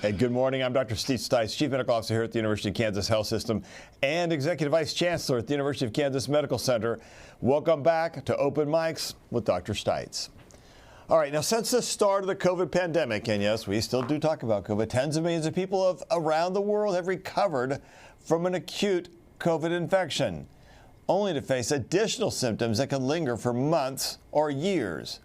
Hey, good morning. I'm Dr. Stites, Chief Medical Officer here at the University of Kansas Health System and Executive Vice Chancellor at the University of Kansas Medical Center. Welcome back to Open Mics with Dr. Stites. All right, now since the start of the COVID pandemic, and yes, we still do talk about COVID, tens of millions of people around the world have recovered from an acute COVID infection, only to face additional symptoms that can linger for months or years.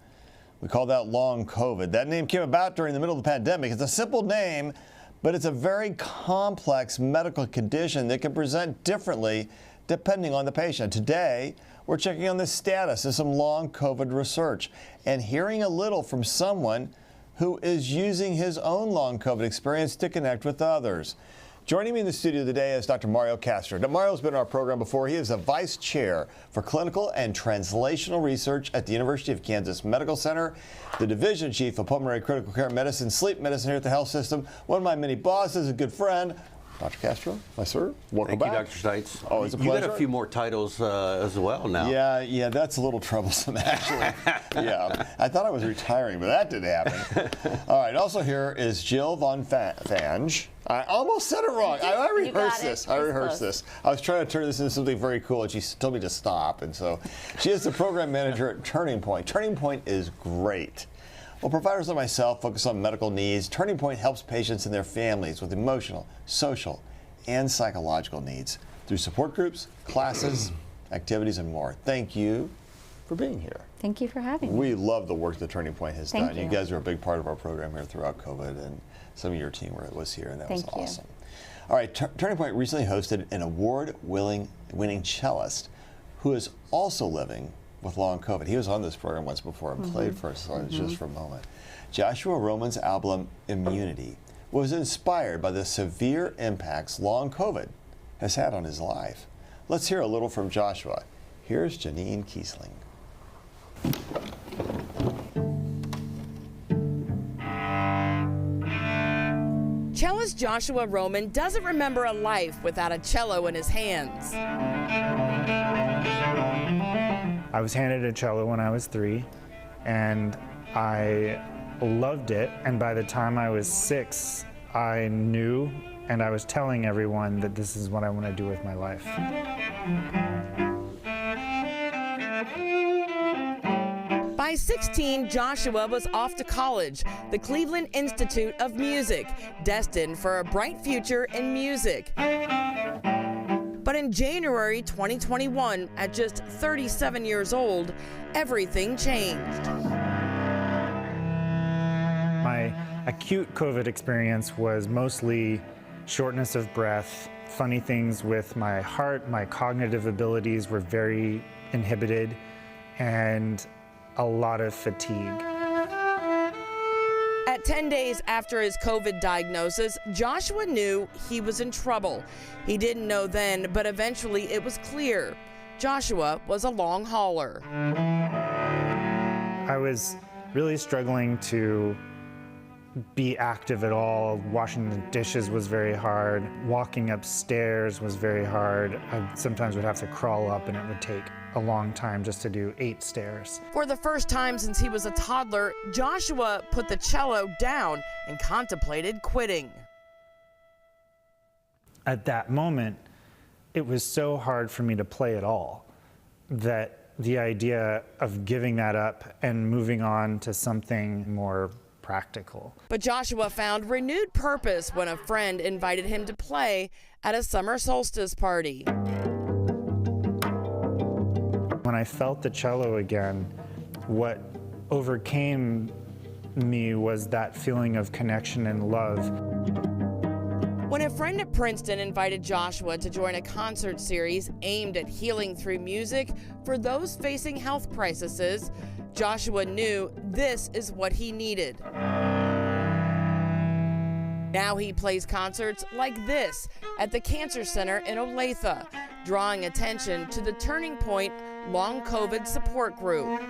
We call that long COVID. That name came about during the middle of the pandemic. It's a simple name, but it's a very complex medical condition that can present differently depending on the patient. Today, we're checking on the status of some long COVID research and hearing a little from someone who is using his own long COVID experience to connect with others. Joining me in the studio today is Dr. Mario Castro. Now, Mario's been on our program before. He is a Vice Chair for Clinical and Translational Research at the University of Kansas Medical Center, the Division Chief of Pulmonary Critical Care Medicine, Sleep Medicine here at the health system, one of my many bosses, a good friend. Dr. Castro, my sir, welcome back. Thank you, Dr. Stites. Always a pleasure. You got a few more titles as well now. Yeah, that's a little troublesome, actually. Yeah, I thought I was retiring, but that didn't happen. All right, also here is Jill Von Fange. I almost said it wrong. I rehearsed this. I rehearsed this. I was trying to turn this into something very cool, and she told me to stop. And so she is the program manager at Turning Point. Turning Point is great. Well, providers like myself focus on medical needs. Turning Point helps patients and their families with emotional, social, and psychological needs through support groups, classes, activities, and more. Thank you for being here. Thank you for having me. We love the work that Turning Point has done. Thank you. You guys are a big part of our program here throughout COVID, and some of your team was here, and that was awesome. All right, Turning Point recently hosted an award-winning cellist who is also living with long COVID. He was on this program once before and played for us just for a moment. Joshua Roman's album, Immunity, was inspired by the severe impacts long COVID has had on his life. Let's hear a little from Joshua. Here's Janine Kiesling. Cellist Joshua Roman doesn't remember a life without a cello in his hands. I was handed a cello when I was 3, and I loved it. And by the time I was 6, I knew, and I was telling everyone that this is what I want to do with my life. By 16, Joshua was off to college, the Cleveland Institute of Music, destined for a bright future in music. But in January 2021, at just 37 years old, everything changed. My acute COVID experience was mostly shortness of breath, funny things with my heart, my cognitive abilities were very inhibited, and a lot of fatigue. At 10 days after his COVID diagnosis, Joshua knew he was in trouble. He didn't know then, but eventually it was clear. Joshua was a long hauler. I was really struggling to be active at all. Washing the dishes was very hard. Walking upstairs was very hard. I sometimes would have to crawl up and it would take a long time just to do 8 stairs. For the first time since he was a toddler, Joshua put the cello down and contemplated quitting. At that moment, it was so hard for me to play at all that the idea of giving that up and moving on to something more practical. But Joshua found renewed purpose when a friend invited him to play at a summer solstice party. When I felt the cello again, what overcame me was that feeling of connection and love. When a friend at Princeton invited Joshua to join a concert series aimed at healing through music for those facing health crises, Joshua knew this is what he needed. Now he plays concerts like this at the Cancer Center in Olathe, drawing attention to the Turning Point Long COVID Support Group.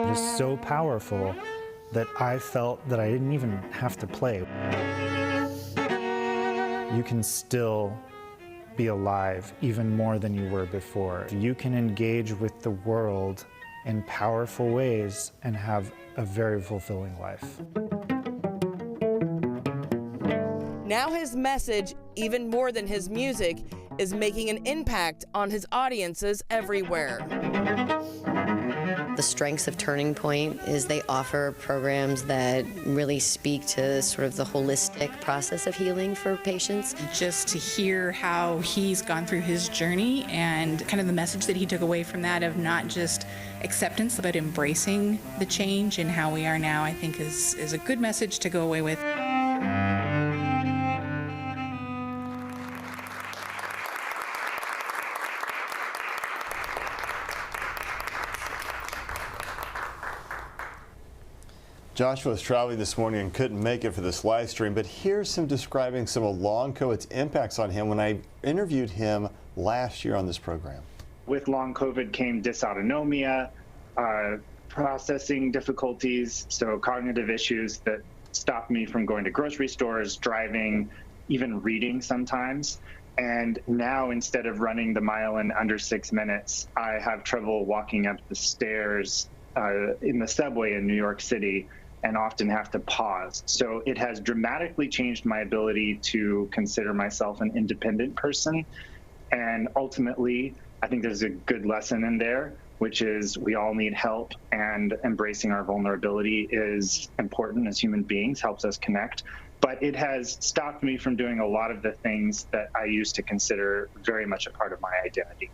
It was so powerful that I felt that I didn't even have to play. You can still be alive even more than you were before. You can engage with the world in powerful ways and have a very fulfilling life. Now his message, even more than his music, is making an impact on his audiences everywhere. The strengths of Turning Point is they offer programs that really speak to sort of the holistic process of healing for patients. Just to hear how he's gone through his journey and kind of the message that he took away from that of not just acceptance, but embracing the change and how we are now, I think is a good message to go away with. Joshua was traveling this morning and couldn't make it for this live stream, but here's him describing some of long COVID's impacts on him when I interviewed him last year on this program. With long COVID came dysautonomia, processing difficulties, so cognitive issues that stopped me from going to grocery stores, driving, even reading sometimes. And now, instead of running the mile in under 6 minutes, I have trouble walking up the stairs in the subway in New York City, and often have to pause. So it has dramatically changed my ability to consider myself an independent person. And ultimately, I think there's a good lesson in there, which is we all need help, and embracing our vulnerability is important as human beings, helps us connect. But it has stopped me from doing a lot of the things that I used to consider very much a part of my identity.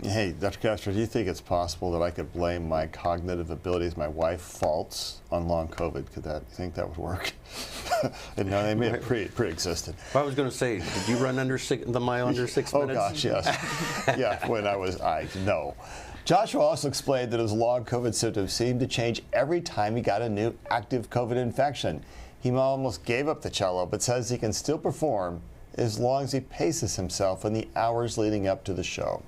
Hey, Dr. Castro, do you think it's possible that I could blame my cognitive abilities, my wife's faults, on long COVID? You think that would work? And no, they may have pre-existed. I was going to say, did you run the mile under 6 minutes? Oh gosh, yes. Yeah, when no. Joshua also explained that his long COVID symptoms seemed to change every time he got a new active COVID infection. He almost gave up the cello, but says he can still perform as long as he paces himself in the hours leading up to the show.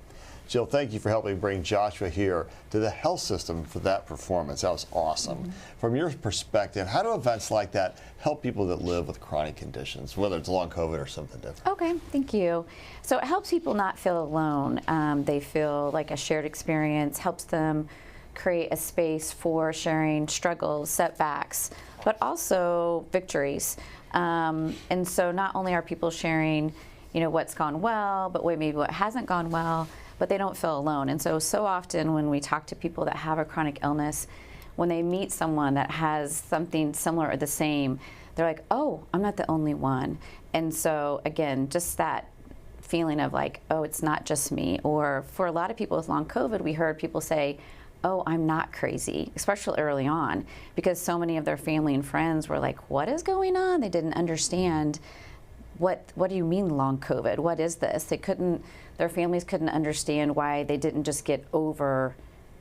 Jill, thank you for helping bring Joshua here to the health system for that performance. That was awesome. Mm-hmm. From your perspective, how do events like that help people that live with chronic conditions, whether it's long COVID or something different? Okay, thank you. So it helps people not feel alone. They feel like a shared experience, helps them create a space for sharing struggles, setbacks, but also victories. And so not only are people sharing, what's gone well, but maybe what hasn't gone well, but they don't feel alone. And so often when we talk to people that have a chronic illness, when they meet someone that has something similar or the same, they're like, oh, I'm not the only one. And so again, just that feeling of like, oh, it's not just me. Or for a lot of people with long COVID, we heard people say, oh, I'm not crazy, especially early on, because so many of their family and friends were like, what is going on? They didn't understand what do you mean long COVID? What is this? Their families couldn't understand why they didn't just get over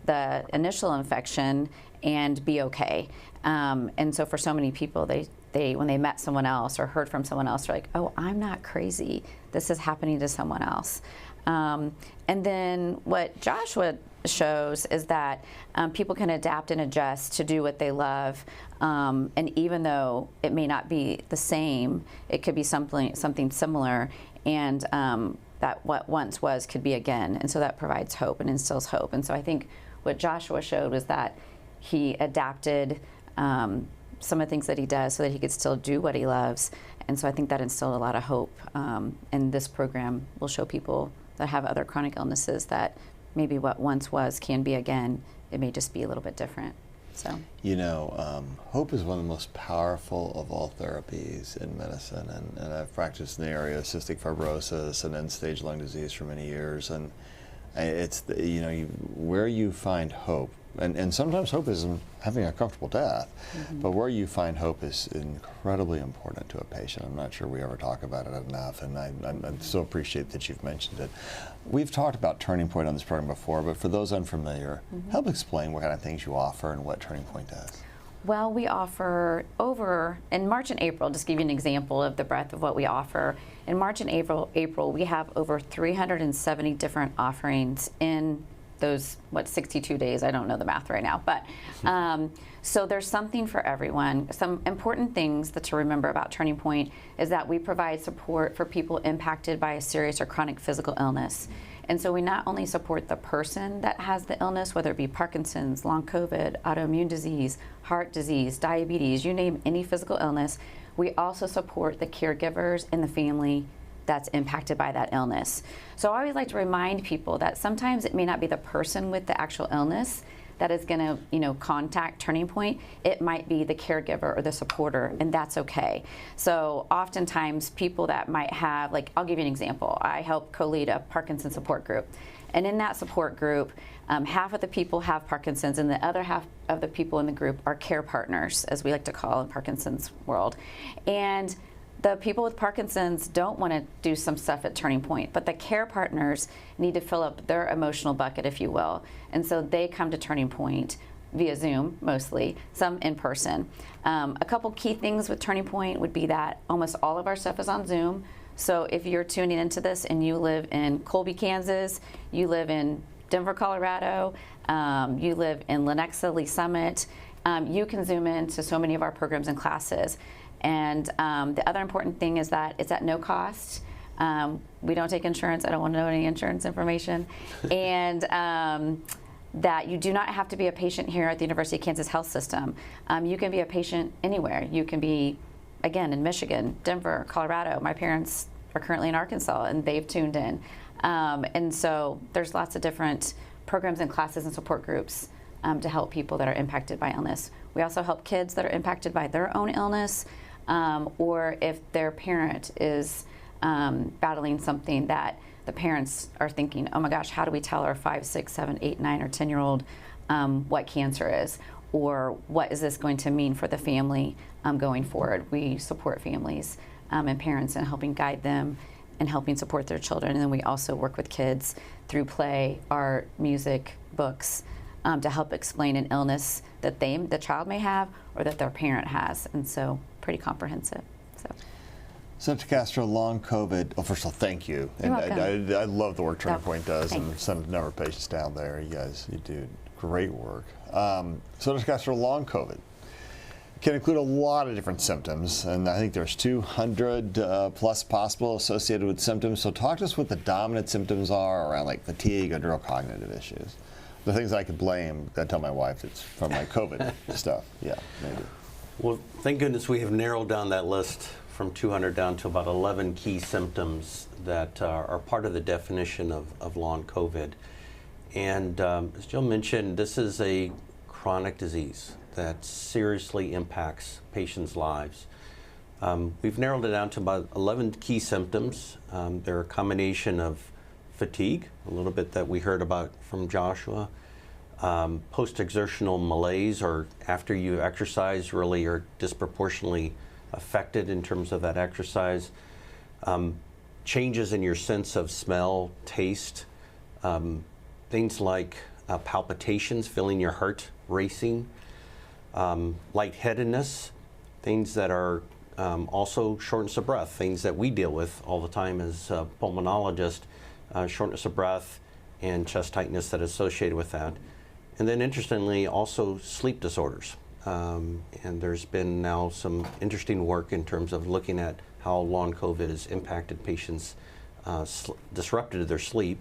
the initial infection and be okay. And so for so many people, they when they met someone else or heard from someone else, they're like, oh, I'm not crazy. This is happening to someone else. And then what Joshua shows is that people can adapt and adjust to do what they love, and even though it may not be the same, it could be something similar, and that what once was could be again, and so that provides hope and instills hope. And so I think what Joshua showed was that he adapted some of the things that he does so that he could still do what he loves, and so I think that instilled a lot of hope. And this program will show people that have other chronic illnesses that maybe what once was can be again. It may just be a little bit different. So, you know, hope is one of the most powerful of all therapies in medicine, and I've practiced in the area of cystic fibrosis and end-stage lung disease for many years, and it's where you find hope, and sometimes hope isn't having a comfortable death, but where you find hope is incredibly important to a patient. I'm not sure we ever talk about it enough, and I so appreciate that you've mentioned it. We've talked about Turning Point on this program before, but for those unfamiliar, help explain what kind of things you offer and what Turning Point does. Well, we offer in March and April, just give you an example of the breadth of what we offer. In March and April, we have over 370 different offerings in those, 62 days? I don't know the math right now, but so there's something for everyone. Some important things to remember about Turning Point is that we provide support for people impacted by a serious or chronic physical illness. And so we not only support the person that has the illness, whether it be Parkinson's, long COVID, autoimmune disease, heart disease, diabetes, you name any physical illness, we also support the caregivers and the family that's impacted by that illness. So I always like to remind people that sometimes it may not be the person with the actual illness that is going to, contact Turning Point. It might be the caregiver or the supporter, and that's okay. So oftentimes people that might have, I'll give you an example. I help co-lead a Parkinson's support group. And in that support group, half of the people have Parkinson's, and the other half of the people in the group are care partners, as we like to call in Parkinson's world. And the people with Parkinson's don't want to do some stuff at Turning Point, but the care partners need to fill up their emotional bucket, if you will. And so they come to Turning Point via Zoom, mostly, some in person. A couple key things with Turning Point would be that almost all of our stuff is on Zoom. So if you're tuning into this and you live in Colby, Kansas, you live in Denver, Colorado, you live in Lenexa, Lee Summit, you can Zoom in to so many of our programs and classes. And the other important thing is that it's at no cost. We don't take insurance. I don't want to know any insurance information. And that you do not have to be a patient here at the University of Kansas Health System. You can be a patient anywhere. You can be, again, in Michigan, Denver, Colorado. My parents are currently in Arkansas, and they've tuned in. And so there's lots of different programs and classes and support groups to help people that are impacted by illness. We also help kids that are impacted by their own illness, or if their parent is battling something that the parents are thinking, oh my gosh, how do we tell our 5, 6, 7, 8, 9, or 10-year-old what cancer is? Or what is this going to mean for the family going forward? We support families and parents in helping guide them and helping support their children. And then we also work with kids through play, art, music, books, to help explain an illness that the child may have or that their parent has. And so pretty comprehensive. Senator Castro, long COVID. Well, first of all, thank you. You're And welcome. I love the work Turning Point does, thanks. and send number of patients down there. You do great work. Senator Castro, long COVID can include a lot of different symptoms, and I think there's 200 plus possible associated with symptoms. So talk to us what the dominant symptoms are around fatigue or neurocognitive issues. The things I could blame, I tell my wife it's from my COVID stuff. Yeah, maybe. Well, thank goodness we have narrowed down that list from 200 down to about 11 key symptoms that are part of the definition of long COVID. And as Jill mentioned, this is a chronic disease that seriously impacts patients' lives. We've narrowed it down to about 11 key symptoms. They're a combination of fatigue, a little bit that we heard about from Joshua, post-exertional malaise, or after you exercise, really are disproportionately affected in terms of that exercise, changes in your sense of smell, taste, things like palpitations, feeling your heart racing, lightheadedness, things that are also shortness of breath, things that we deal with all the time as pulmonologists, shortness of breath and chest tightness that is associated with that. And then interestingly, also sleep disorders. And there's been now some interesting work in terms of looking at how long COVID has impacted patients, disrupted their sleep,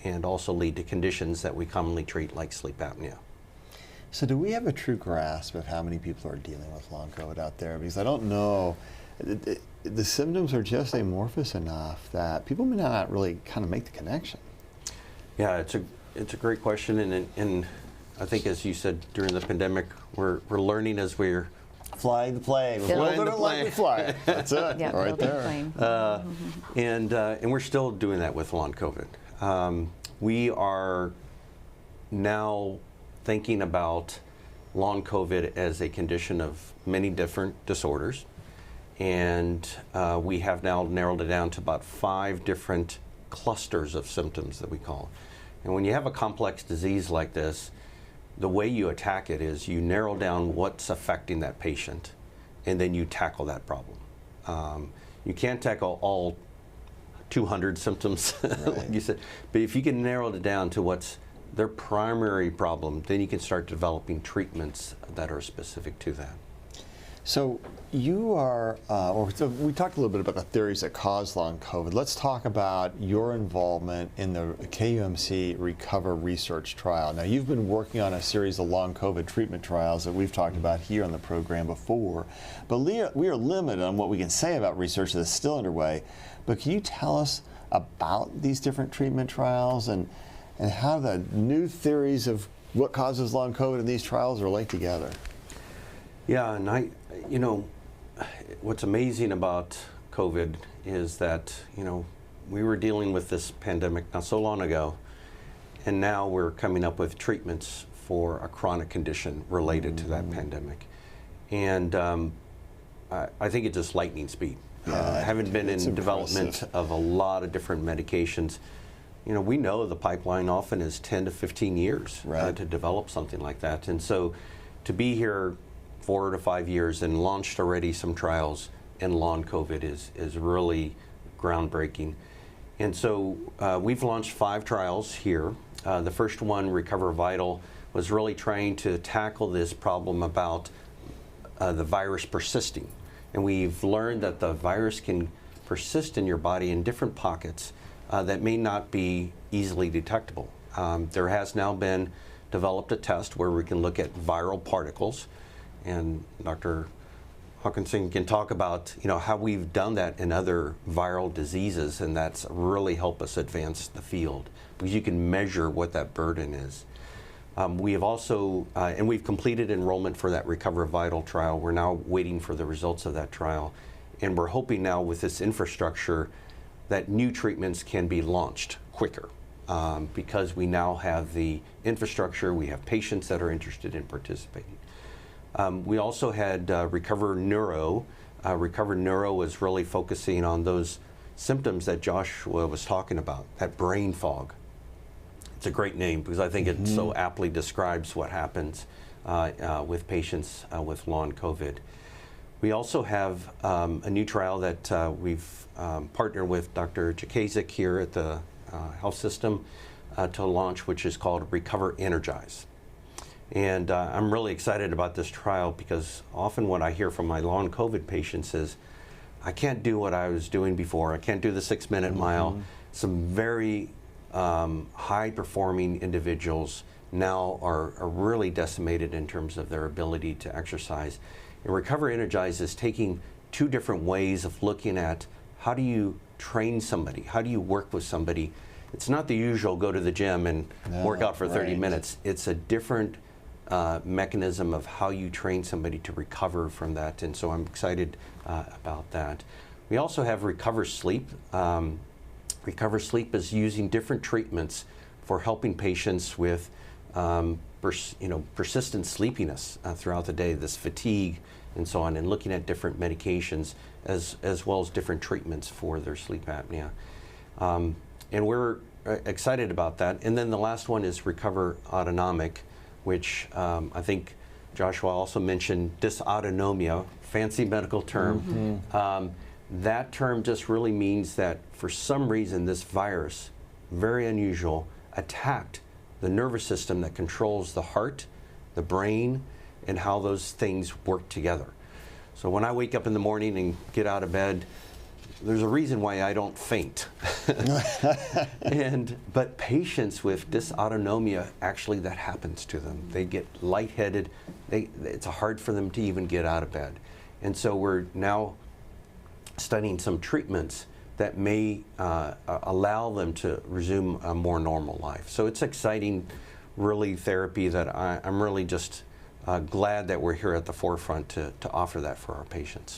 and also lead to conditions that we commonly treat like sleep apnea. So do we have a true grasp of how many people are dealing with long COVID out there? Because I don't know, the symptoms are just amorphous enough that people may not really kind of make the connection. Yeah, it's a great question, and I think, as you said, during the pandemic, we're learning as we're flying the plane. Flying the like we fly. That's it, Yeah, right there. And we're still doing that with long COVID. We are now thinking about long COVID as a condition of many different disorders, and we have now narrowed it down to about 5 different clusters of symptoms that we call. And when you have a complex disease like this, the way you attack it is you narrow down what's affecting that patient, and then you tackle that problem. You can't tackle all 200 symptoms, right, like you said, but if you can narrow it down to what's their primary problem, then you can start developing treatments that are specific to that. So you are, so we talked a little bit about the theories that cause long COVID. Let's talk about your involvement in the KUMC Recover Research Trial. Now, you've been working on a series of long COVID treatment trials that we've talked about here on the program before, but we are limited on what we can say about research that's still underway. But can you tell us about these different treatment trials and how the new theories of what causes long COVID in these trials are linked together? Yeah, and you know, what's amazing about COVID is that, you know, we were dealing with this pandemic not so long ago, and now we're coming up with treatments for a chronic condition related to that pandemic. And I think it's just lightning speed. Having been in development of a lot of different medications, you know, we know the pipeline often is 10 to 15 years to develop something like that. And so to be here 4 to 5 years and launched already some trials in long COVID is really groundbreaking. And so we've launched 5 trials here. The first one, Recover Vital, was really trying to tackle this problem about the virus persisting. And we've learned that the virus can persist in your body in different pockets that may not be easily detectable. There has now been developed a test where we can look at viral particles, and Dr. Hawkinson can talk about, you know, how we've done that in other viral diseases, and that's really helped us advance the field because you can measure what that burden is. We have also, and we've completed enrollment for that Recover Vital trial. We're now waiting for the results of that trial, and we're hoping now with this infrastructure that new treatments can be launched quicker because we now have the infrastructure, we have patients that are interested in participating. We also had Recover Neuro. Recover Neuro was really focusing on those symptoms that Joshua was talking about, that brain fog. It's a great name because I think it so aptly describes what happens with patients with long COVID. We also have a new trial that we've partnered with Dr. Jakasic here at the health system to launch, which is called Recover Energize. And I'm really excited about this trial because often what I hear from my long COVID patients is, I can't do what I was doing before. I can't do the 6-minute mile. Some very high-performing individuals now are really decimated in terms of their ability to exercise. And Recover Energize is taking 2 different ways of looking at how do you train somebody, how do you work with somebody. It's not the usual go to the gym and work out for 30 minutes. It's a different mechanism of how you train somebody to recover from that, and so I'm excited about that. We also have Recover Sleep. Recover Sleep is using different treatments for helping patients with persistent sleepiness throughout the day, this fatigue and so on, and looking at different medications as well as different treatments for their sleep apnea. And we're excited about that. And then the last one is Recover Autonomic, which I think Joshua also mentioned, dysautonomia, fancy medical term. That term just really means that for some reason this virus, very unusual, attacked the nervous system that controls the heart, the brain, and how those things work together. So when I wake up in the morning and get out of bed, there's a reason why I don't faint. But patients with dysautonomia, actually that happens to them. They get lightheaded. It's hard for them to even get out of bed. And so we're now studying some treatments that may allow them to resume a more normal life. So it's exciting, really, therapy that I'm really just glad that we're here at the forefront to offer that for our patients.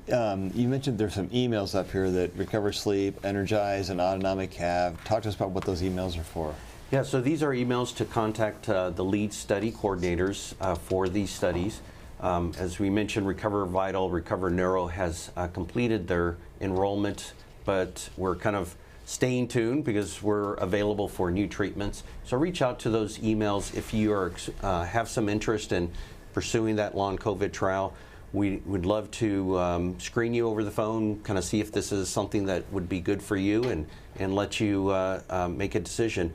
You mentioned there's some emails up here that Recover Sleep, Energize, and Autonomic have. Talk to us about what those emails are for. Yeah, so these are emails to contact the lead study coordinators for these studies. As we mentioned, Recover Vital, Recover Neuro has completed their enrollment, but we're kind of staying tuned because we're available for new treatments. So reach out to those emails if you are have some interest in pursuing that long COVID trial. We would love to screen you over the phone, kind of see if this is something that would be good for you, and let you make a decision.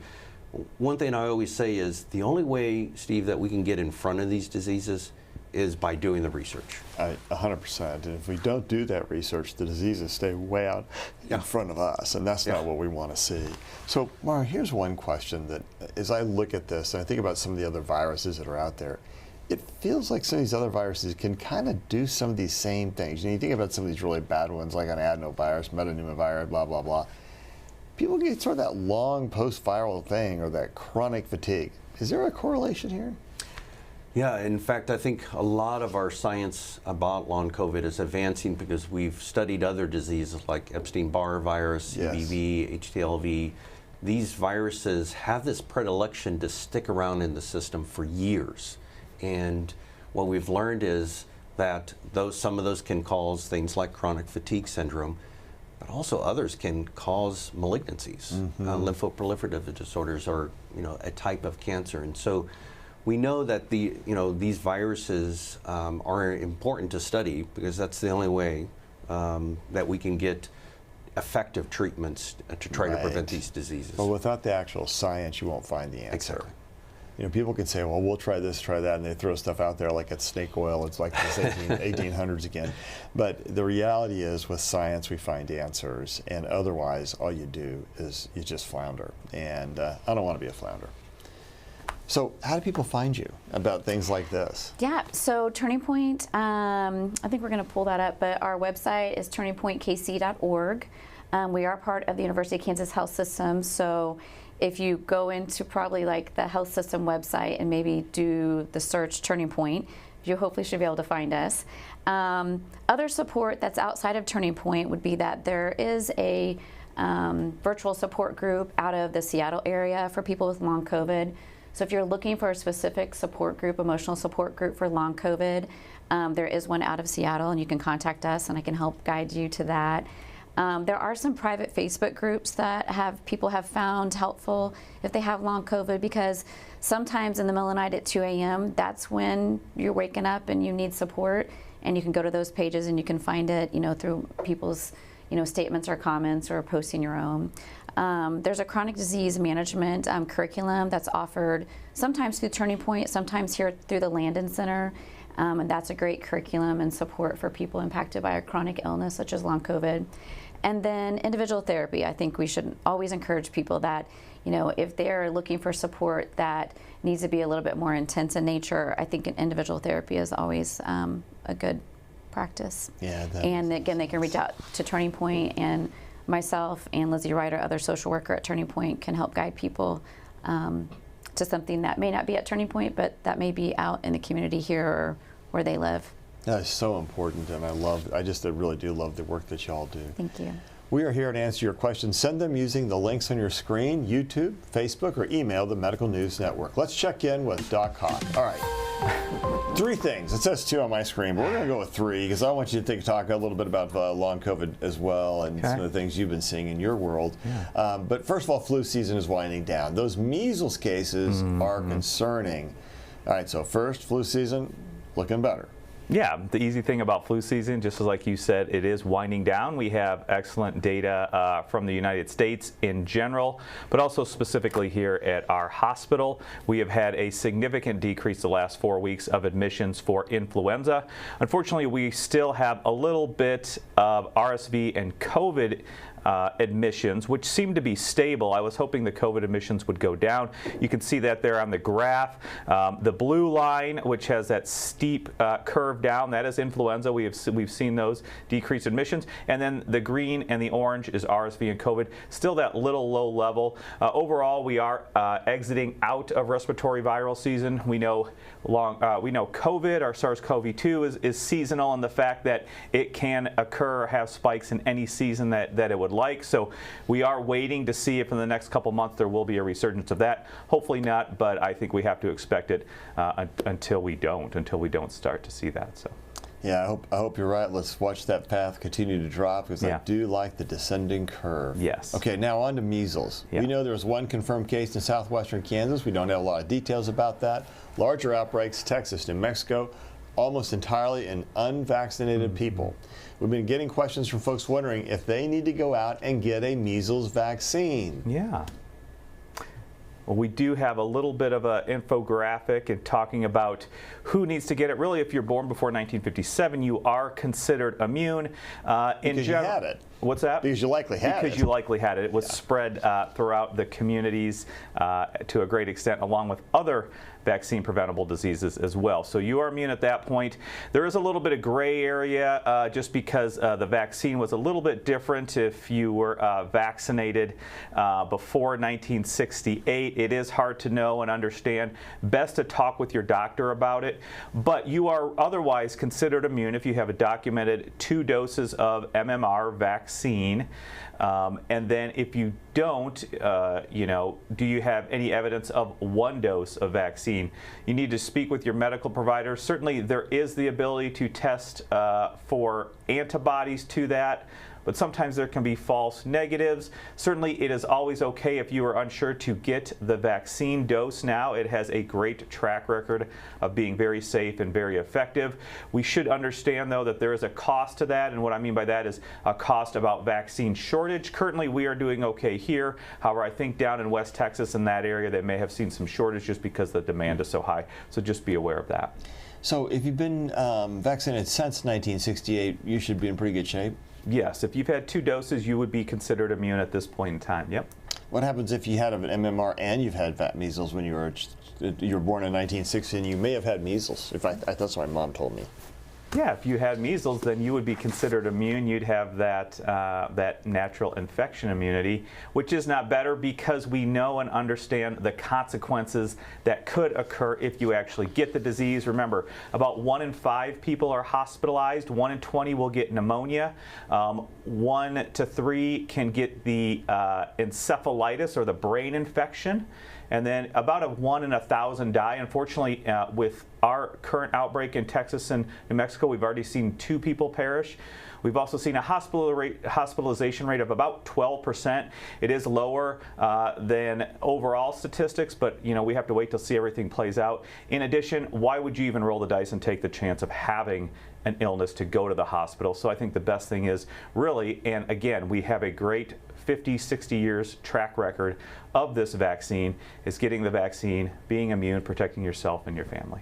One thing I always say is the only way, Steve, that we can get in front of these diseases is by doing the research. 100%. And if we don't do that research, the diseases stay way out in front of us, and that's not what we want to see. So, Mara, here's one question that, as I look at this, and I think about some of the other viruses that are out there, it feels like some of these other viruses can kind of do some of these same things. You think about some of these really bad ones, like an adenovirus, metapneumovirus, blah, blah, blah. People get sort of that long post-viral thing or that chronic fatigue. Is there a correlation here? Yeah, in fact, I think a lot of our science about long COVID is advancing because we've studied other diseases like Epstein-Barr virus, EBV, HTLV. These viruses have this predilection to stick around in the system for years. And what we've learned is that some of those can cause things like chronic fatigue syndrome, but also others can cause malignancies. Lymphoproliferative disorders are, a type of cancer. And so we know that these viruses are important to study because that's the only way that we can get effective treatments to try to prevent these diseases. But without the actual science, you won't find the answer. Exactly. People can say, well, we'll try this, try that, and they throw stuff out there like it's snake oil. It's like this 1800s again. But the reality is, with science, we find answers, and otherwise, all you do is you just flounder. And I don't want to be a flounder. So how do people find you about things like this? Yeah, so Turning Point, I think we're going to pull that up, but our website is turningpointkc.org. We are part of the University of Kansas Health System, so if you go into probably like the health system website and maybe do the search Turning Point, you hopefully should be able to find us. Other support that's outside of Turning Point would be that there is a virtual support group out of the Seattle area for people with long COVID. So if you're looking for a specific support group, emotional support group for long COVID, there is one out of Seattle, and you can contact us and I can help guide you to that. There are some private Facebook groups that people have found helpful if they have long COVID, because sometimes in the middle of the night at 2 a.m., that's when you're waking up and you need support, and you can go to those pages and you can find it, through people's, statements or comments or posting your own. There's a chronic disease management curriculum that's offered sometimes through Turning Point, sometimes here through the Landon Center. And that's a great curriculum and support for people impacted by a chronic illness such as long COVID. And then individual therapy. I think we should always encourage people that, if they're looking for support that needs to be a little bit more intense in nature, I think an individual therapy is always a good practice. Yeah. And again, they can reach out to Turning Point, and myself and Lizzie Ryder, other social worker at Turning Point, can help guide people to something that may not be at Turning Point, but that may be out in the community here or where they live. That is so important, and I just really do love the work that y'all do. Thank you. We are here to answer your questions. Send them using the links on your screen, YouTube, Facebook, or email the Medical News Network. Let's check in with Doc Hawk. All right. 3 things. It says 2 on my screen, but we're going to go with 3 because I want you to talk a little bit about long COVID as well, and some of the things you've been seeing in your world. Yeah. But first of all, flu season is winding down. Those measles cases are concerning. All right, so first, flu season, looking better. Yeah, the easy thing about flu season, just as like you said, it is winding down. We have excellent data from the United States in general, but also specifically here at our hospital. We have had a significant decrease the last 4 weeks of admissions for influenza. Unfortunately, we still have a little bit of RSV and COVID admissions, which seem to be stable. I was hoping the COVID admissions would go down. You can see that there on the graph. The blue line, which has that steep curve down, that is influenza. We've seen those decreased admissions. And then the green and the orange is RSV and COVID. Still that little low level. Overall, we are exiting out of respiratory viral season. We know COVID, our SARS-CoV-2, is seasonal in the fact that it can occur or have spikes in any season that it would like. So we are waiting to see if in the next couple months there will be a resurgence of that. Hopefully not, but I think we have to expect it until we don't start to see that. So. Yeah, I hope you're right. Let's watch that path continue to drop, because I do like the descending curve. Yes. Okay, now on to measles. Yeah. We know there was one confirmed case in southwestern Kansas. We don't have a lot of details about that. Larger outbreaks, Texas, New Mexico, almost entirely in unvaccinated people. We've been getting questions from folks wondering if they need to go out and get a measles vaccine. Yeah. Well, we do have a little bit of an infographic and talking about who needs to get it. Really, if you're born before 1957, you are considered immune. Because you had it. What's that? Because you likely had it. Because you likely had it. It was spread throughout the communities to a great extent, along with other vaccine preventable diseases as well. So you are immune at that point. There is a little bit of gray area just because the vaccine was a little bit different if you were vaccinated before 1968. It is hard to know and understand. Best to talk with your doctor about it. But you are otherwise considered immune if you have a documented 2 doses of MMR vaccine. And then if you don't, do you have any evidence of 1 dose of vaccine? You need to speak with your medical provider. Certainly there is the ability to test for antibodies to that, but sometimes there can be false negatives. Certainly it is always okay if you are unsure to get the vaccine dose now. It has a great track record of being very safe and very effective. We should understand, though, that there is a cost to that, and what I mean by that is a cost about vaccine shortage. Currently we are doing okay here. However, I think down in West Texas in that area they may have seen some shortage just because the demand is so high. So just be aware of that. So if you've been vaccinated since 1968, you should be in pretty good shape? Yes, if you've had 2 doses, you would be considered immune at this point in time. Yep. What happens if you had an MMR and you've had measles when you were born in 1960 and you may have had measles? That's what my mom told me. Yeah, if you had measles, then you would be considered immune. You'd have that natural infection immunity, which is not better because we know and understand the consequences that could occur if you actually get the disease. Remember, about 1 in 5 people are hospitalized. 1 in 20 will get pneumonia. 1 to 3 can get the encephalitis or the brain infection. And then about 1 in 1,000 die. Unfortunately, with our current outbreak in Texas and New Mexico, we've already seen 2 people perish. We've also seen a hospitalization rate of about 12%. It is lower than overall statistics, but we have to wait to see everything plays out. In addition, why would you even roll the dice and take the chance of having an illness to go to the hospital? So I think the best thing is really, and again, we have a great 50, 60 years track record of this vaccine, is getting the vaccine, being immune, protecting yourself and your family.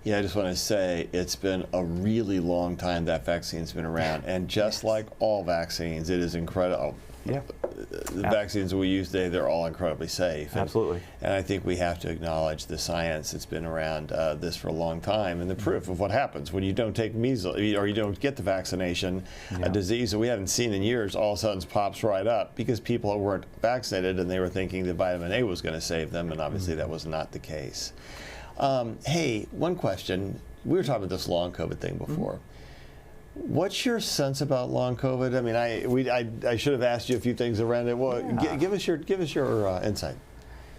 Yeah, I just want to say it's been a really long time that vaccine's been around, and just like all vaccines, it is incredible. Yeah. The vaccines we use today, they're all incredibly safe. Absolutely. And I think we have to acknowledge the science that's been around this for a long time, and the proof of what happens when you don't take measles or you don't get the vaccination. A disease that we haven't seen in years all of a sudden pops right up because people weren't vaccinated and they were thinking that vitamin A was going to save them, and obviously that was not the case. Hey, one question. We were talking about this long COVID thing before. What's your sense about long COVID? I mean, I should have asked you a few things around it. Well, give us your insight.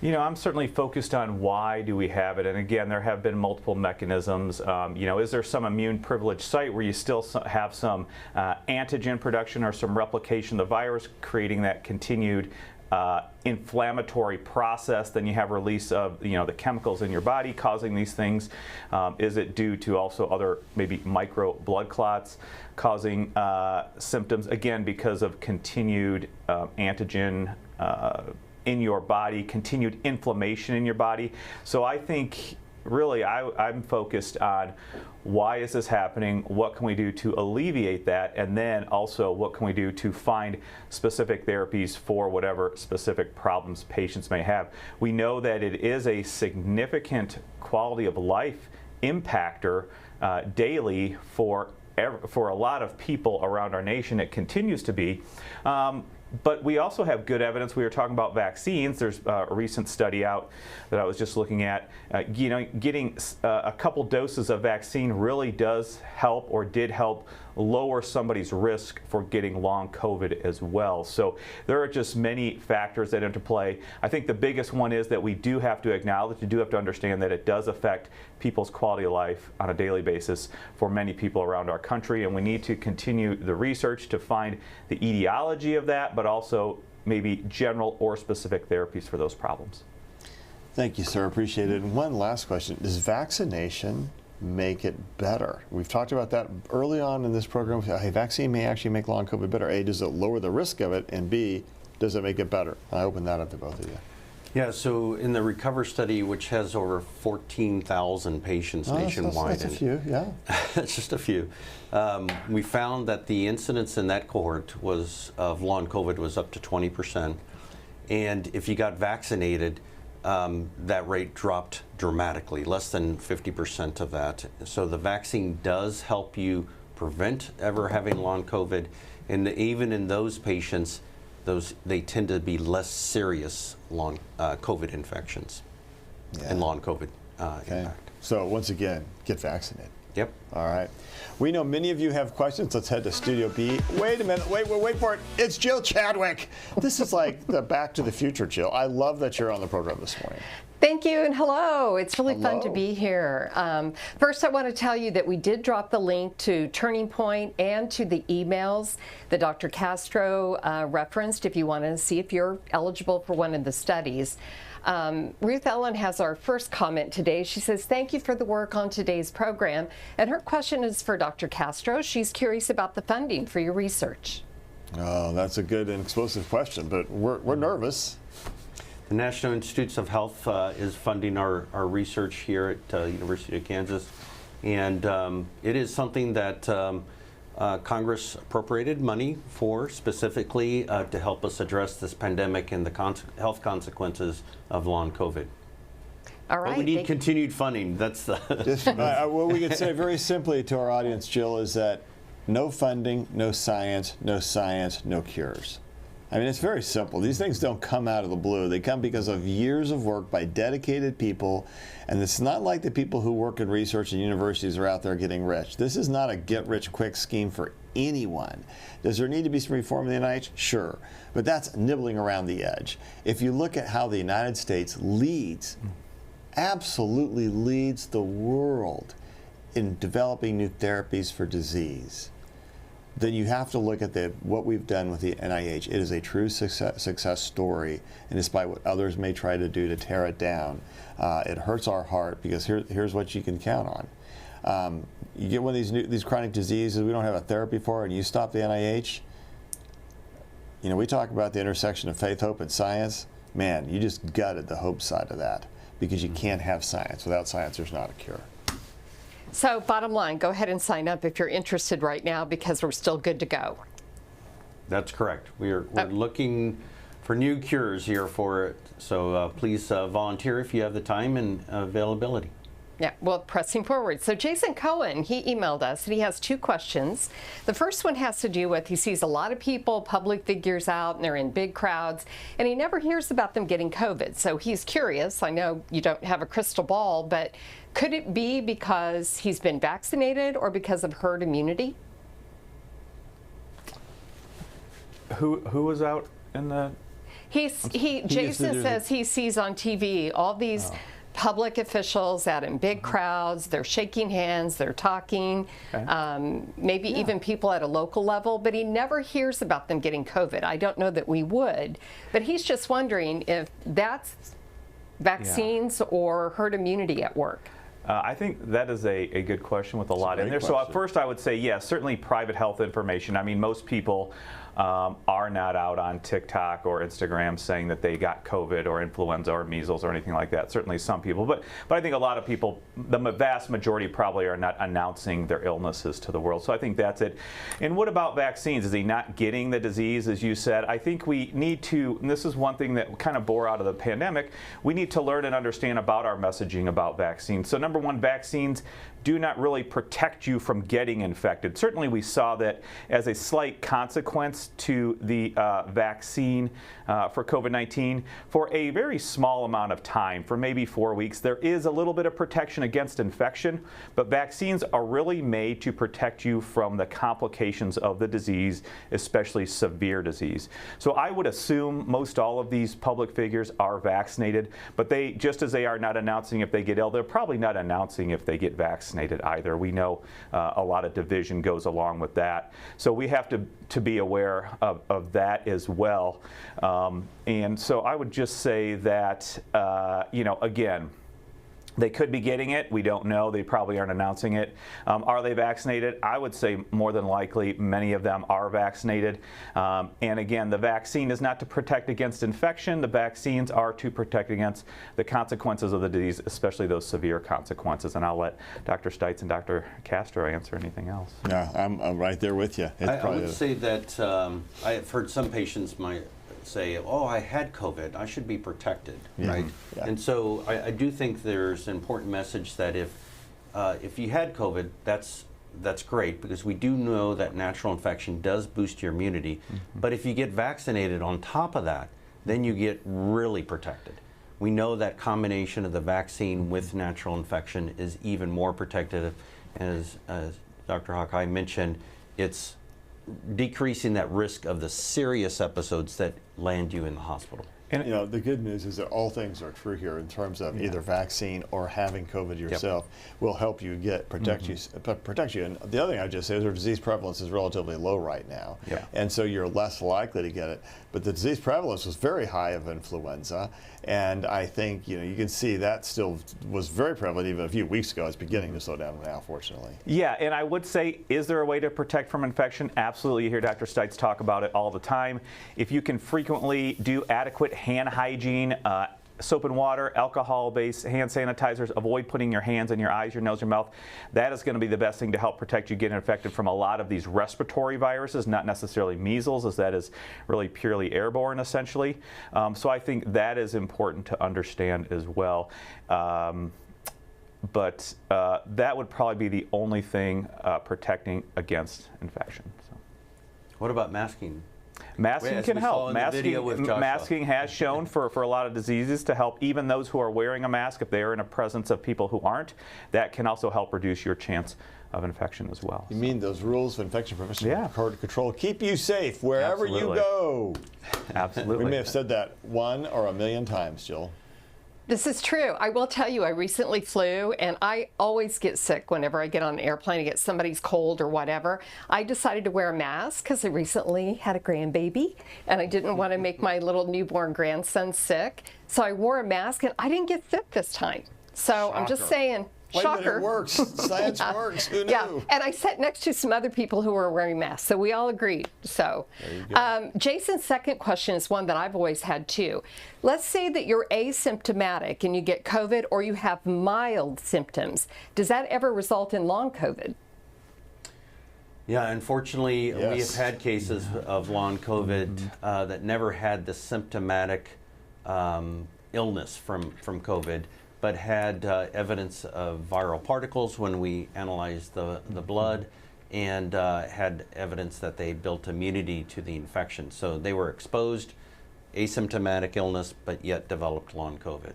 I'm certainly focused on why do we have it, and again, there have been multiple mechanisms. Is there some immune privileged site where you still have some antigen production or some replication of the virus, creating that continued inflammatory process, then you have release of the chemicals in your body causing these things. Is it due to also other maybe micro blood clots causing symptoms, again because of continued antigen in your body, continued inflammation in your body? So I think really I'm focused on why is this happening, what can we do to alleviate that, and then also what can we do to find specific therapies for whatever specific problems patients may have. We know that it is a significant quality of life impactor daily for a lot of people around our nation. It continues to be. But we also have good evidence. We were talking about vaccines. There's a recent study out that I was just looking at. Getting a couple doses of vaccine really does help, or did help, lower somebody's risk for getting long COVID as well. So there are just many factors that interplay. I think the biggest one is that we do have to acknowledge, we do have to understand that it does affect people's quality of life on a daily basis for many people around our country, and we need to continue the research to find the etiology of that, but also maybe general or specific therapies for those problems. Thank you, sir. Appreciate it. And one last question. Does vaccination make it better? We've talked about that early on in this program. Hey, vaccine may actually make long COVID better. A, does it lower the risk of it? And B, does it make it better? I open that up to both of you. Yeah, so in the RECOVER study, which has over 14,000 patients nationwide. That's a few, yeah. That's just a few. We found that the incidence in that cohort of long COVID was up to 20%. And if you got vaccinated, that rate dropped dramatically, less than 50% of that. So the vaccine does help you prevent ever having long COVID. And even in those patients, they tend to be less serious long COVID infections and long COVID impact. So once again, get vaccinated. Yep. All right. We know many of you have questions. Let's head to Studio B. Wait a minute. Wait for it. It's Jill Chadwick. This is like the Back to the Future, Jill. I love that you're on the program this morning. Thank you, and hello. It's really fun to be here. First, I want to tell you that we did drop the link to Turning Point and to the emails that Dr. Castro referenced if you want to see if you're eligible for one of the studies. Ruth Ellen has our first comment today. She says, thank you for the work on today's program. And her question is for Dr. Castro. She's curious about the funding for your research. Oh, that's a good and explosive question, but we're nervous. The National Institutes of Health is funding our research here at University of Kansas. And it is something that Congress appropriated money for specifically to help us address this pandemic and the health consequences of long COVID. All right. But we need continued funding. That's the. What we could say very simply to our audience, Jill, is that no funding, no science, no cures. I mean, it's very simple. These things don't come out of the blue. They come because of years of work by dedicated people. And it's not like the people who work in research and universities are out there getting rich. This is not a get-rich-quick scheme for anyone. Does there need to be some reform in the NIH? Sure. But that's nibbling around the edge. If you look at how the United States leads, absolutely leads the world in developing new therapies for disease, then you have to look at what we've done with the NIH. It is a true success story, and despite what others may try to do to tear it down, it hurts our heart because here's what you can count on. You get one of these chronic diseases we don't have a therapy for, and you stop the NIH. You know, we talk about the intersection of faith, hope, and science. Man, you just gutted the hope side of that because you can't have science. Without science, there's not a cure. So bottom line, go ahead and sign up if you're interested right now because we're still good to go. That's correct. We're looking for new cures here for it. So please volunteer if you have the time and availability. Yeah, well, pressing forward. So Jason Cohen, he emailed us and he has two questions. The first one has to do with he sees a lot of people, public figures out, and they're in big crowds, and he never hears about them getting COVID. So he's curious. I know you don't have a crystal ball, but could it be because he's been vaccinated or because of herd immunity? Who was out in the? Jason says he sees on TV all these public officials out in big crowds. They're shaking hands, they're talking, maybe even people at a local level, but he never hears about them getting COVID. I don't know that we would, but he's just wondering if that's vaccines or herd immunity at work. I think that is a good question with a lot in there. So at first I would say, yes, certainly private health information. I mean, most people are not out on TikTok or Instagram saying that they got COVID or influenza or measles or anything like that. Certainly some people, but I think a lot of people, the vast majority probably are not announcing their illnesses to the world. So I think that's it. And what about vaccines? Is he not getting the disease, as you said? I think we need to, and this is one thing that kind of bore out of the pandemic, we need to learn and understand about our messaging about vaccines. So number one, vaccines do not really protect you from getting infected. Certainly we saw that as a slight consequence to the vaccine for COVID-19 for a very small amount of time, for maybe 4 weeks. There is a little bit of protection against infection, but vaccines are really made to protect you from the complications of the disease, especially severe disease. So I would assume most all of these public figures are vaccinated, but they, just as they are not announcing if they get ill, they're probably not announcing if they get vaccinated either. We know a lot of division goes along with that. So we have to be aware of that as well. And so I would just say that, again, they could be getting it. We don't know. They probably aren't announcing it. Are they vaccinated? I would say more than likely many of them are vaccinated. And again, the vaccine is not to protect against infection. The vaccines are to protect against the consequences of the disease, especially those severe consequences. And I'll let Dr. Stites and Dr. Castro answer anything else. Yeah, I'm right there with you. I would say that I've heard some patients say, oh, I had COVID, I should be protected, right? Yeah. And so I do think there's an important message that if you had COVID, that's great, because we do know that natural infection does boost your immunity. But if you get vaccinated on top of that, then you get really protected. We know that combination of the vaccine with natural infection is even more protective. As Dr. Hawkeye mentioned, it's decreasing that risk of the serious episodes that land you in the hospital. And the good news is that all things are true here in terms of either vaccine or having COVID yourself will help you protect you. And the other thing I just say is our disease prevalence is relatively low right now, and so you're less likely to get it. But the disease prevalence was very high of influenza, and I think you can see that still was very prevalent even a few weeks ago. It's beginning to slow down now, fortunately. Yeah, and I would say, is there a way to protect from infection? Absolutely. You hear Dr. Stites talk about it all the time. If you can frequently do adequate hand hygiene, soap and water, alcohol-based hand sanitizers, avoid putting your hands in your eyes, your nose, your mouth. That is going to be the best thing to help protect you getting infected from a lot of these respiratory viruses, not necessarily measles, as that is really purely airborne, essentially. So I think that is important to understand as well. But that would probably be the only thing protecting against infection. So. What about masking? Masking can help. Masking has shown for a lot of diseases to help even those who are wearing a mask, if they are in a presence of people who aren't. That can also help reduce your chance of infection as well. You mean those rules of infection prevention and control keep you safe wherever you go. Absolutely. We may have said that 1 or 1,000,000 times, Jill. This is true. I will tell you, I recently flew, and I always get sick whenever I get on an airplane. I get somebody's cold or whatever. I decided to wear a mask because I recently had a grandbaby, and I didn't want to make my little newborn grandson sick. So I wore a mask, and I didn't get sick this time. So shocker. I'm just saying. Shocker. It works. Science works. Who knew? Yeah, and I sat next to some other people who were wearing masks, so we all agreed. So, there you go. Jason's second question is one that I've always had too. Let's say that you're asymptomatic and you get COVID, or you have mild symptoms. Does that ever result in long COVID? Yeah, unfortunately, we have had cases of long COVID that never had the symptomatic illness from COVID, but had evidence of viral particles when we analyzed the blood, and had evidence that they built immunity to the infection. So they were exposed, asymptomatic illness, but yet developed long COVID.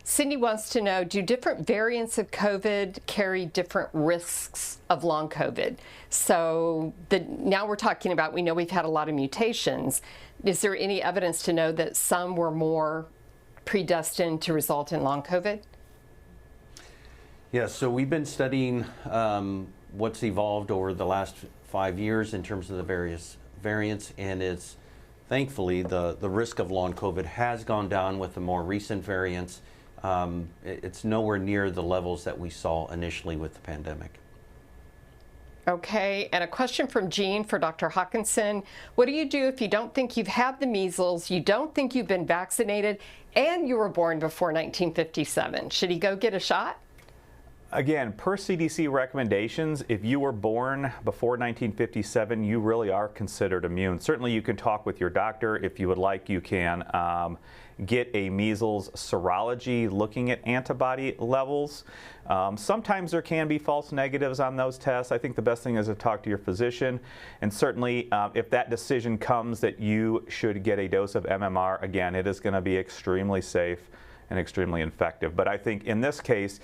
Cindy wants to know, do different variants of COVID carry different risks of long COVID? So now we're talking about, we know we've had a lot of mutations. Is there any evidence to know that some were more predestined to result in long COVID? Yeah, so we've been studying what's evolved over the last 5 years in terms of the various variants, and it's thankfully the risk of long COVID has gone down with the more recent variants. It's nowhere near the levels that we saw initially with the pandemic. Okay, and a question from Jean for Dr. Hawkinson. What do you do if you don't think you've had the measles, you don't think you've been vaccinated, and you were born before 1957? Should he go get a shot? Again, per CDC recommendations, if you were born before 1957, you really are considered immune. Certainly you can talk with your doctor. If you would like, you can get a measles serology looking at antibody levels. Sometimes there can be false negatives on those tests. I think the best thing is to talk to your physician. And certainly if that decision comes that you should get a dose of MMR, again, it is going to be extremely safe and extremely effective. But I think in this case,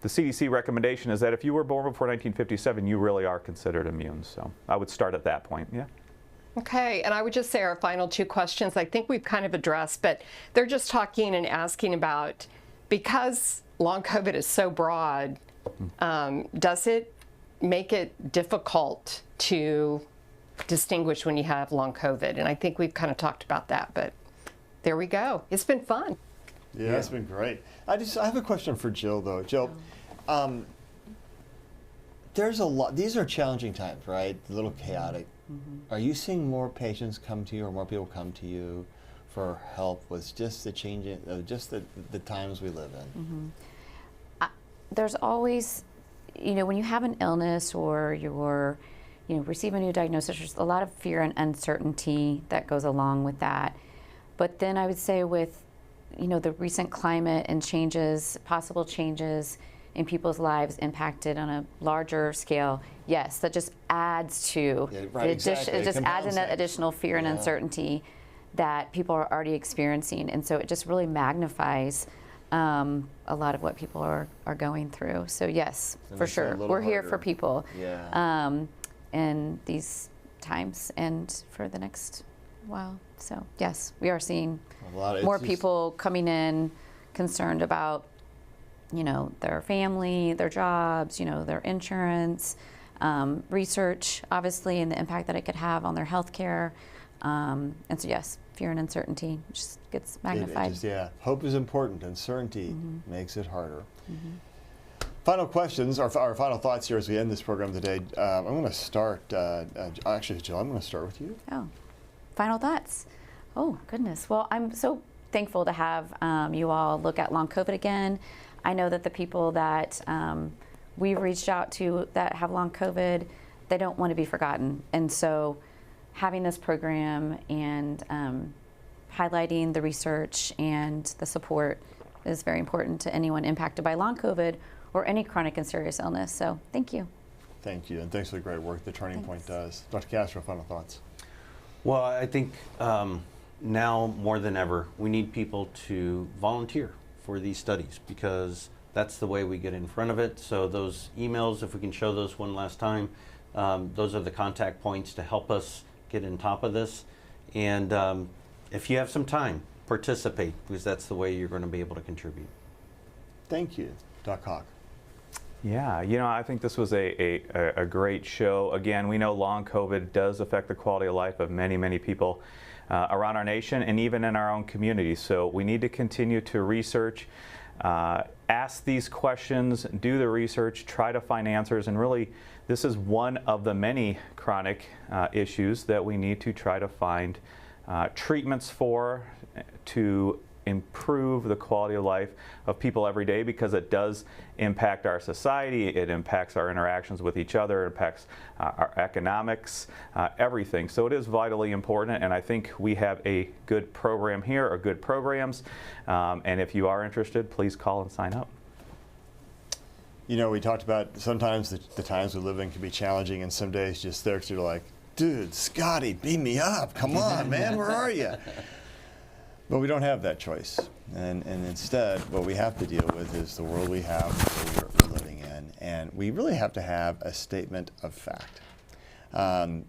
the CDC recommendation is that if you were born before 1957, you really are considered immune. So I would start at that point, yeah. Okay, and I would just say our final two questions I think we've kind of addressed, but they're just talking and asking about, because long COVID is so broad, does it make it difficult to distinguish when you have long COVID? And I think we've kind of talked about that, but there we go. It's been fun. Yeah, it's been great. I have a question for Jill, though. Jill, there's a lot. These are challenging times, right? A little chaotic. Are you seeing more patients come to you, or more people come to you for help with just the changing, just the times we live in? There's always, when you have an illness or you're, receive a new diagnosis, there's a lot of fear and uncertainty that goes along with that. But then I would say with the recent climate and changes, possible changes in people's lives impacted on a larger scale, yes, that just adds to it just adds an additional fear and uncertainty that people are already experiencing, and so it just really magnifies a lot of what people are going through. So yes, for sure, we're here for people in these times and for the next while. So yes, we are seeing more people coming in concerned about their family, their jobs, their insurance, research, obviously, and the impact that it could have on their health care. And so yes, fear and uncertainty just gets magnified. Hope is important. Uncertainty makes it harder. Final questions, our final thoughts here as we end this program today. I'm going to start, actually, Jill, I'm going to start with you. Oh, final thoughts. Oh, goodness. Well, I'm so thankful to have you all look at long COVID again. I know that the people that we've reached out to that have long COVID, they don't want to be forgotten. And so having this program and highlighting the research and the support is very important to anyone impacted by long COVID or any chronic and serious illness. So thank you. Thank you, and thanks for the great work the Turning Point does. Dr. Castro, final thoughts. Well, I think now more than ever, we need people to volunteer for these studies, because that's the way we get in front of it. So those emails, if we can show those one last time, those are the contact points to help us get on top of this. And if you have some time, participate, because that's the way you're going to be able to contribute. Thank you. Doc Hawk. Yeah, I think this was a great show. Again, we know long COVID does affect the quality of life of many, many people around our nation and even in our own community. So we need to continue to research, ask these questions, do the research, try to find answers, and really this is one of the many chronic issues that we need to try to find treatments for to improve the quality of life of people every day, because it does impact our society, it impacts our interactions with each other, it impacts our economics, everything. So it is vitally important, and I think we have a good program here, or good programs, and if you are interested, please call and sign up. We talked about sometimes the times we live in can be challenging, and some days just there to like, dude, Scotty, beam me up, come on, man, where are you? But we don't have that choice, and instead what we have to deal with is the world we have, the world we're living in, and we really have to have a statement of fact,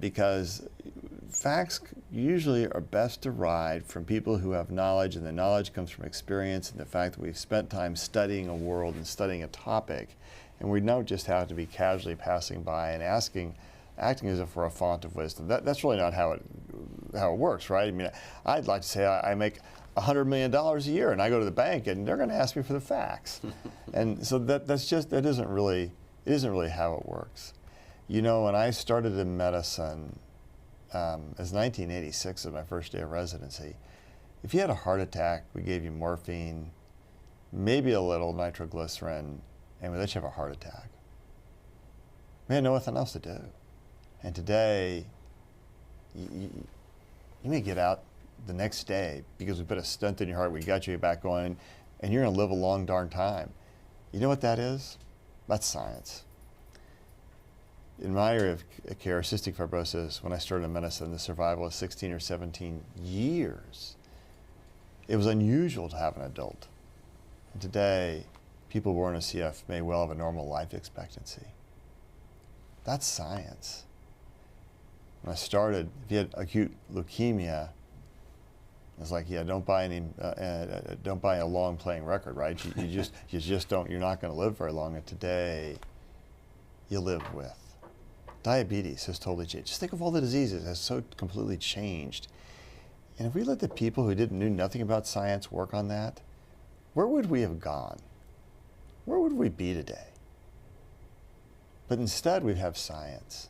because facts usually are best derived from people who have knowledge, and the knowledge comes from experience and the fact that we've spent time studying a world and studying a topic, and we don't just have to be casually passing by and acting as if we're a font of wisdom. That's really not how it works, right? I mean, I'd like to say I make $100 million a year, and I go to the bank, and they're going to ask me for the facts, and so that isn't really how it works. You know, when I started in medicine, as 1986 was my first day of residency, if you had a heart attack, we gave you morphine, maybe a little nitroglycerin, and we let you have a heart attack. We had nothing else to do. And today, you may get out the next day because we put a stent in your heart, we got you back going, and you're going to live a long darn time. You know what that is? That's science. In my area of care, cystic fibrosis, when I started in medicine, the survival was 16 or 17 years. It was unusual to have an adult. And today, people born with CF may well have a normal life expectancy. That's science. When I started, if you had acute leukemia, it's like, yeah, don't buy a long playing record, right? You just don't. You're not going to live very long. And today, you live with. Diabetes has totally changed. Just think of all the diseases. It has so completely changed. And if we let the people who knew nothing about science work on that, where would we have gone? Where would we be today? But instead, we have science.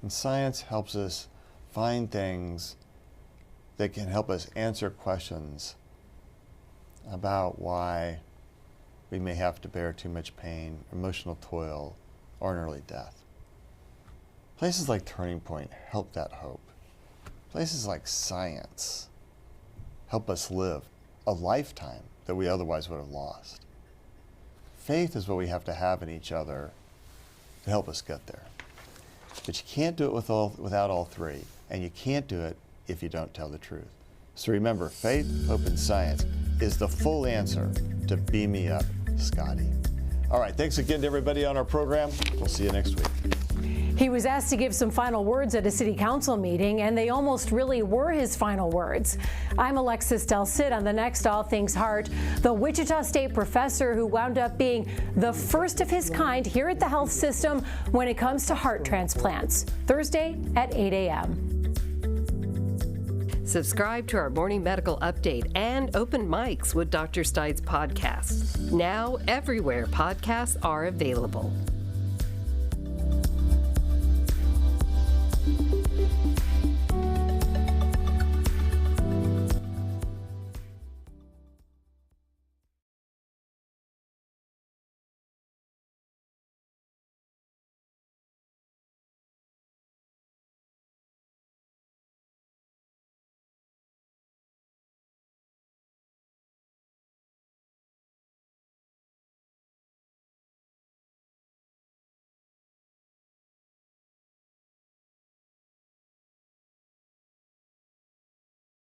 And science helps us find things that can help us answer questions about why we may have to bear too much pain, emotional toil, or an early death. Places like Turning Point help that hope. Places like science help us live a lifetime that we otherwise would have lost. Faith is what we have to have in each other to help us get there. But you can't do it without all three, and you can't do it if you don't tell the truth. So remember, faith, hope, and science is the full answer to Beam Me Up, Scotty. All right, thanks again to everybody on our program. We'll see you next week. He was asked to give some final words at a city council meeting, and they almost really were his final words. I'm Alexis Del Cid. On the next All Things Heart, the Wichita State professor who wound up being the first of his kind here at the health system when it comes to heart transplants. Thursday at 8 a.m. Subscribe to our morning medical update and Open Mics with Dr. Stites podcast. Now everywhere podcasts are available.